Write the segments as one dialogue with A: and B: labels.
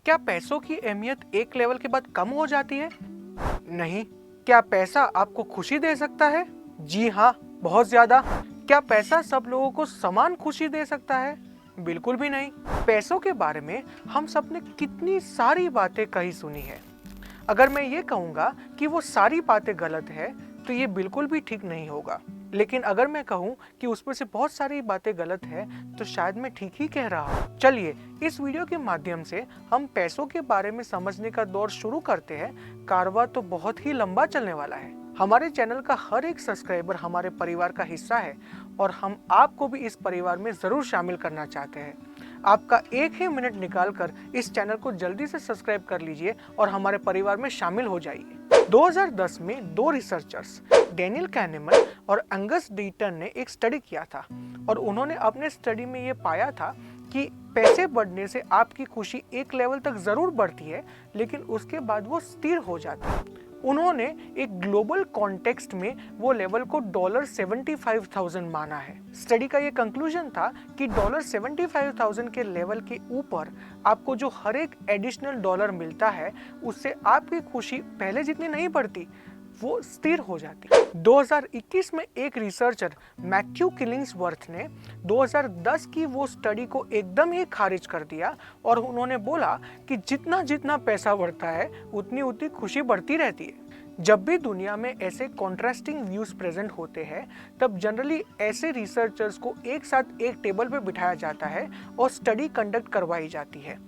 A: क्या पैसों की अहमियत एक लेवल के बाद कम हो जाती है? नहीं। क्या पैसा आपको खुशी दे सकता है? जी हाँ, बहुत ज्यादा। क्या पैसा सब लोगों को समान खुशी दे सकता है? बिल्कुल भी नहीं। पैसों के बारे में हम सबने कितनी सारी बातें कही सुनी है। अगर मैं ये कहूँगा कि वो सारी बातें गलत है तो ये बिल्कुल भी ठीक नहीं होगा। लेकिन अगर मैं कहूँ कि उसमें से बहुत सारी बातें गलत है तो शायद मैं ठीक ही कह रहा हूँ। चलिए इस वीडियो के माध्यम से हम पैसों के बारे में समझने का दौर शुरू करते हैं। कारवां तो बहुत ही लंबा चलने वाला है। हमारे चैनल का हर एक सब्सक्राइबर हमारे परिवार का हिस्सा है और हम आपको भी इस परिवार में जरूर शामिल करना चाहते हैं। आपका एक ही मिनट निकालकर इस चैनल को जल्दी से सब्सक्राइब कर लीजिए और हमारे परिवार में शामिल हो जाइए। 2010 में दो रिसर्चर्स डेनियल kahneman और एंगस डीटन ने एक स्टडी किया था और उन्होंने अपने स्टडी में ये पाया था कि पैसे बढ़ने से आपकी खुशी एक लेवल तक जरूर बढ़ती है लेकिन उसके बाद वो स्थिर हो जाती है। उन्होंने एक ग्लोबल कॉन्टेक्स्ट में वो लेवल को $75,000 माना है। स्टडी का ये कंक्लूजन था कि $75,000 के लेवल के ऊपर आपको जो हर एक एडिशनल डॉलर मिलता है उससे आपकी खुशी पहले जितनी नहीं बढ़ती, वो स्थिर हो जाती है। 2021 में एक रिसर्चर मैथ्यू किलिंग्सवर्थ ने 2010 की वो स्टडी को एकदम ही खारिज कर दिया और उन्होंने बोला कि जितना जितना पैसा बढ़ता है उतनी उतनी खुशी बढ़ती रहती है। जब भी दुनिया में ऐसे कॉन्ट्रास्टिंग व्यूज प्रेजेंट होते हैं तब जनरली ऐसे रिसर्चर्स को एक साथ एक टेबल पर बिठाया जाता है और स्टडी कंडक्ट करवाई जाती है।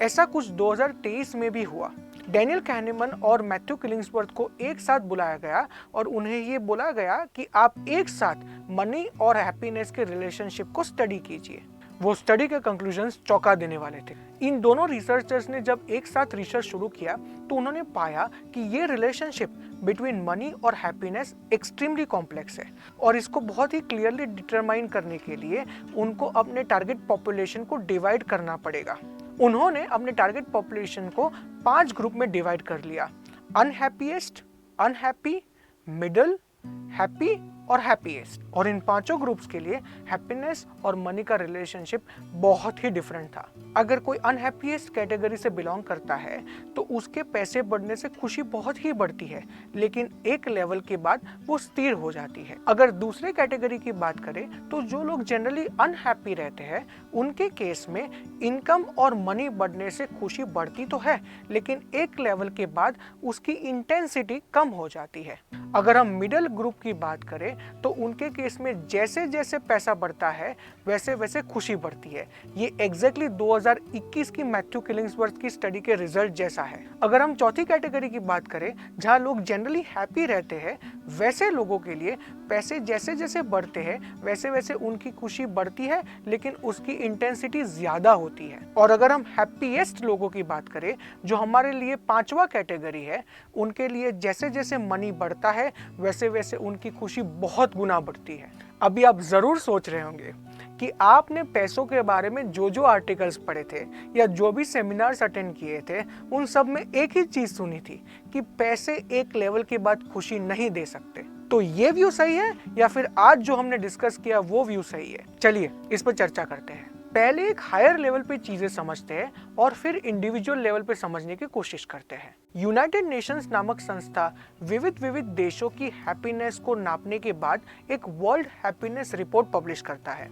A: ऐसा कुछ 2023 में भी हुआ। डेनियल kahneman और मैथ्यू किलिंग्सवर्थ को एक साथ बुलाया गया और उन्हें ये बोला गया कि आप एक साथ मनी और हैप्पीनेस के रिलेशनशिप को स्टडी कीजिए। वो स्टडी के कंक्लूजन्स चौंका देने वाले थे। इन दोनों रिसर्चर्स ने जब एक साथ रिसर्च शुरू किया तो उन्होंने पाया कि ये रिलेशनशिप बिटवीन मनी और हैप्पीनेस एक्सट्रीमली कॉम्प्लेक्स है और इसको बहुत ही क्लियरली डिटरमाइन करने के लिए उनको अपने टारगेट पॉपुलेशन को डिवाइड करना पड़ेगा। उन्होंने अपने टारगेट पॉपुलेशन को 5 ग्रुप में डिवाइड कर लिया: अनहैप्पीएस्ट, अनहैप्पी, मिडल, हैप्पी और हैप्पीएस्ट। और इन पांचों ग्रुप्स के लिए हैप्पीनेस और मनी का रिलेशनशिप बहुत ही डिफरेंट था। अगर कोई अनहैप्पीएस्ट कैटेगरी से बिलोंग करता है तो उसके पैसे बढ़ने से खुशी बहुत ही बढ़ती है लेकिन एक लेवल के बाद वो स्थिर हो जाती है। अगर दूसरे कैटेगरी की बात करें तो जो लोग जनरली अनहैप्पी रहते हैं उनके केस में इनकम और मनी बढ़ने से खुशी बढ़ती तो है लेकिन एक लेवल के बाद उसकी इंटेंसिटी कम हो जाती है। अगर हम मिडिल ग्रुप की बात करें तो उनके केस में जैसे जैसे पैसा बढ़ता है वैसे वैसे खुशी बढ़ती है। ये एग्जैक्टली 2021 की मैथ्यू किलिंग्सवर्थ की स्टडी के रिजल्ट जैसा है। अगर हम चौथी कैटेगरी की बात करें जहां लोग जनरली हैप्पी रहते हैं, वैसे लोगों के लिए पैसे जैसे जैसे बढ़ते हैं वैसे वैसे उनकी खुशी बढ़ती है लेकिन उसकी इंटेंसिटी ज्यादा होती है। और अगर हम हैप्पीएस्ट लोगों की बात करें जो हमारे लिए 5वां कैटेगरी है, उनके लिए जैसे जैसे मनी बढ़ता है वैसे वैसे उनकी खुशी बहुत गुना बढ़ती है। अभी आप जरूर सोच रहे होंगे कि आपने पैसों के बारे में जो जो आर्टिकल्स पढ़े थे या जो भी सेमिनार्स अटेंड किए थे उन सब में एक ही चीज सुनी थी कि पैसे एक लेवल के बाद खुशी नहीं दे सकते। तो ये व्यू सही है या फिर आज जो हमने डिस्कस किया वो व्यू सही है? चलिए इस पर चर्चा करते हैं। पहले एक हायर लेवल पे चीजें समझते हैं और फिर इंडिविजुअल लेवल पे समझने की कोशिश करते हैं। यूनाइटेड नेशंस नामक संस्था विविध विविध देशों की हैप्पीनेस को नापने के बाद एक वर्ल्ड हैप्पीनेस रिपोर्ट पब्लिश करता है।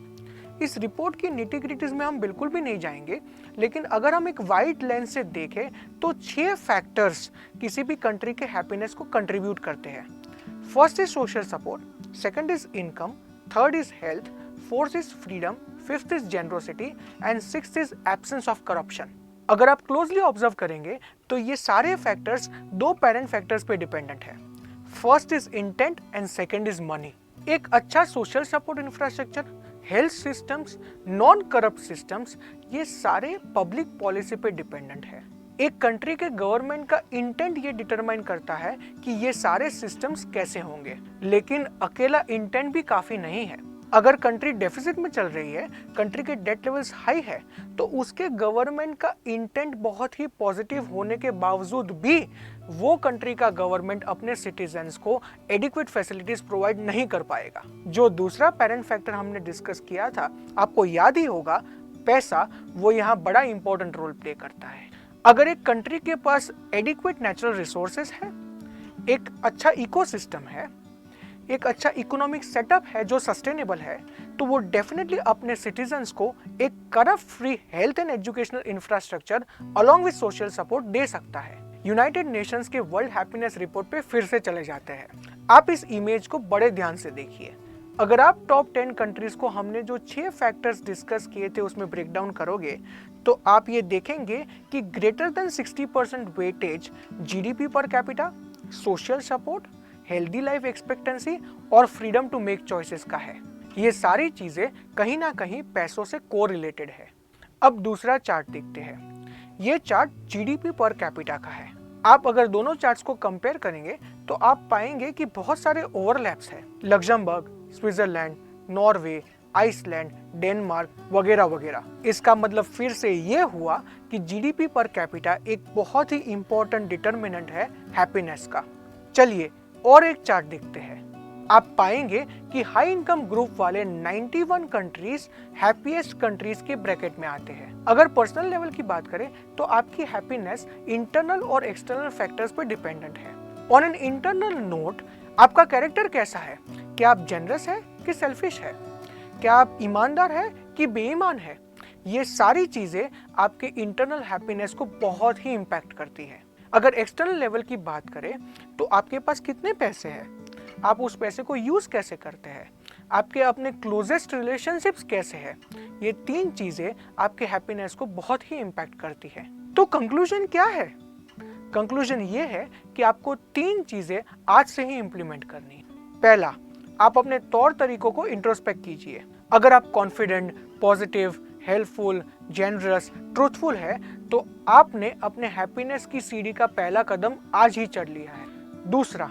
A: इस रिपोर्ट की निटी-ग्रिटीज में हम बिल्कुल भी नहीं जाएंगे लेकिन अगर हम एक वाइड लेंस से देखें तो 6 फैक्टर्स किसी भी कंट्री के हैप्पीनेस को कंट्रीब्यूट करते हैं। First is social support, second is income, third is health, fourth is freedom, fifth is generosity and sixth is absence of corruption. अगर आप क्लोजली ऑब्जर्व करेंगे तो ये सारे फैक्टर्स 2 पेरेंट फैक्टर्स पे डिपेंडेंट है। First is intent and second is money. एक अच्छा social support infrastructure, health systems, non corrupt systems, ये सारे पब्लिक पॉलिसी पे डिपेंडेंट है। एक कंट्री के गवर्नमेंट का इंटेंट ये डिटरमाइन करता है कि ये सारे सिस्टम्स कैसे होंगे, लेकिन अकेला इंटेंट भी काफी नहीं है। अगर कंट्री डेफिसिट में चल रही है, कंट्री के डेट लेवल्स हाई है, तो उसके गवर्नमेंट का इंटेंट बहुत ही पॉजिटिव होने के बावजूद भी वो कंट्री का गवर्नमेंट अपने सिटीजन्स को एडिक्वेट फैसिलिटीज प्रोवाइड नहीं कर पाएगा। जो दूसरा पेरेंट फैक्टर हमने डिस्कस किया था, आपको याद ही होगा, पैसा, वो यहाँ बड़ा इंपॉर्टेंट रोल प्ले करता है। अगर एक कंट्री के पास एडिक्वेट नेचुरल रिसोर्सेस है, एक अच्छा इकोसिस्टम है, एक अच्छा इकोनॉमिक सेटअप है जो सस्टेनेबल है, तो वो डेफिनेटली अपने सिटीजन्स को एक corrupt free health and educational infrastructure along with social support दे सकता है। यूनाइटेड नेशंस के वर्ल्ड हैप्पीनेस रिपोर्ट पे फिर से चले जाते हैं। आप इस इमेज को बड़े ध्यान से देखिए। अगर आप टॉप 10 कंट्रीज को हमने जो 6 फैक्टर्स डिस्कस किए थे उसमें ब्रेक डाउन करोगे तो आप ये देखेंगे कि greater than 60% weightage GDP per capita, social support, healthy life expectancy और फ्रीडम टू मेक चॉइसेस का है। ये सारी चीजें कहीं ना कहीं पैसों से कोरिलेटेड है। अब दूसरा चार्ट देखते हैं। ये चार्ट जीडीपी पर कैपिटा का है। आप अगर दोनों चार्ट्स को कंपेयर करेंगे तो आप पाएंगे कि बहुत सारे ओवरलैप्स हैं। Luxembourg, Switzerland, Norway, Iceland, Denmark वगैरह वगैरह। इसका मतलब फिर से ये हुआ कि जीडीपी पर कैपिटा एक बहुत ही इंपॉर्टेंट डिटर्मिनेंट है हैप्पीनेस का। चलिए और एक चार्ट देखते हैं। आप पाएंगे कि हाई इनकम ग्रुप वाले 91 कंट्रीज हैप्पीएस्ट कंट्रीज के ब्रैकेट में आते हैं। अगर पर्सनल लेवल की बात करें तो आपकी हैप्पीनेस इंटरनल और एक्सटर्नल फैक्टर्स पर डिपेंडेंट है। ऑन एन इंटरनल नोट, आपका कैरेक्टर कैसा है? क्या आप जेनरस है कि सेल्फिश है? क्या आप ईमानदार है कि बेईमान है? ये सारी चीजें आपके इंटरनल हैप्पीनेस को बहुत ही इंपैक्ट करती है। अगर एक्सटर्नल लेवल की बात करें तो आपके पास कितने पैसे हैं, आप उस पैसे को यूज कैसे करते हैं, आपके अपने क्लोजेस्ट रिलेशनशिप्स कैसे हैं, ये 3 चीजें आपके हैप्पीनेस को बहुत ही इंपैक्ट करती है। तो कंक्लूजन क्या है? कंक्लूजन ये है कि आपको 3 चीजें आज से ही इंप्लीमेंट करनी है। पहला, आप अपने तौर तरीकों को इंट्रोस्पेक्ट कीजिए। अगर आप confident, positive, helpful, generous, truthful है तो आपने अपने हैप्पीनेस की सीढ़ी का पहला कदम आज ही चढ़ लिया है। दूसरा,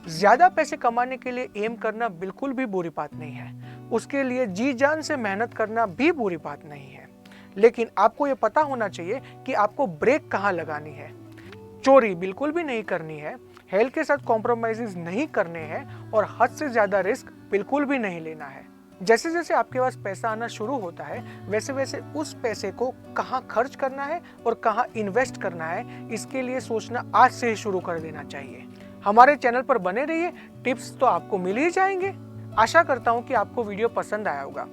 A: ज्यादा पैसे कमाने के लिए एम करना बिल्कुल भी बुरी बात नहीं है। उसके लिए जी जान से मेहनत करना भी बुरी बात नहीं है, लेकिन आपको ये पता होना चाहिए कि आपको ब्रेक कहाँ लगानी है। चोरी बिल्कुल भी नहीं करनी है, हेल्थ के साथ कॉम्प्रोमाइजेस नहीं करने हैं और हद से ज्यादा रिस्क बिल्कुल भी नहीं लेना है। जैसे जैसे आपके पास पैसा आना शुरू होता है वैसे वैसे उस पैसे को कहाँ खर्च करना है और कहाँ इन्वेस्ट करना है, इसके लिए सोचना आज से ही शुरू कर देना चाहिए। हमारे चैनल पर बने रहिए, टिप्स तो आपको मिल ही जाएंगे। आशा करता हूँ कि आपको वीडियो पसंद आया होगा।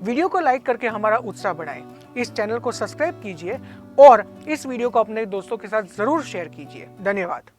A: वीडियो को लाइक करके हमारा उत्साह बढ़ाएं, इस चैनल को सब्सक्राइब कीजिए और इस वीडियो को अपने दोस्तों के साथ जरूर शेयर कीजिए। धन्यवाद।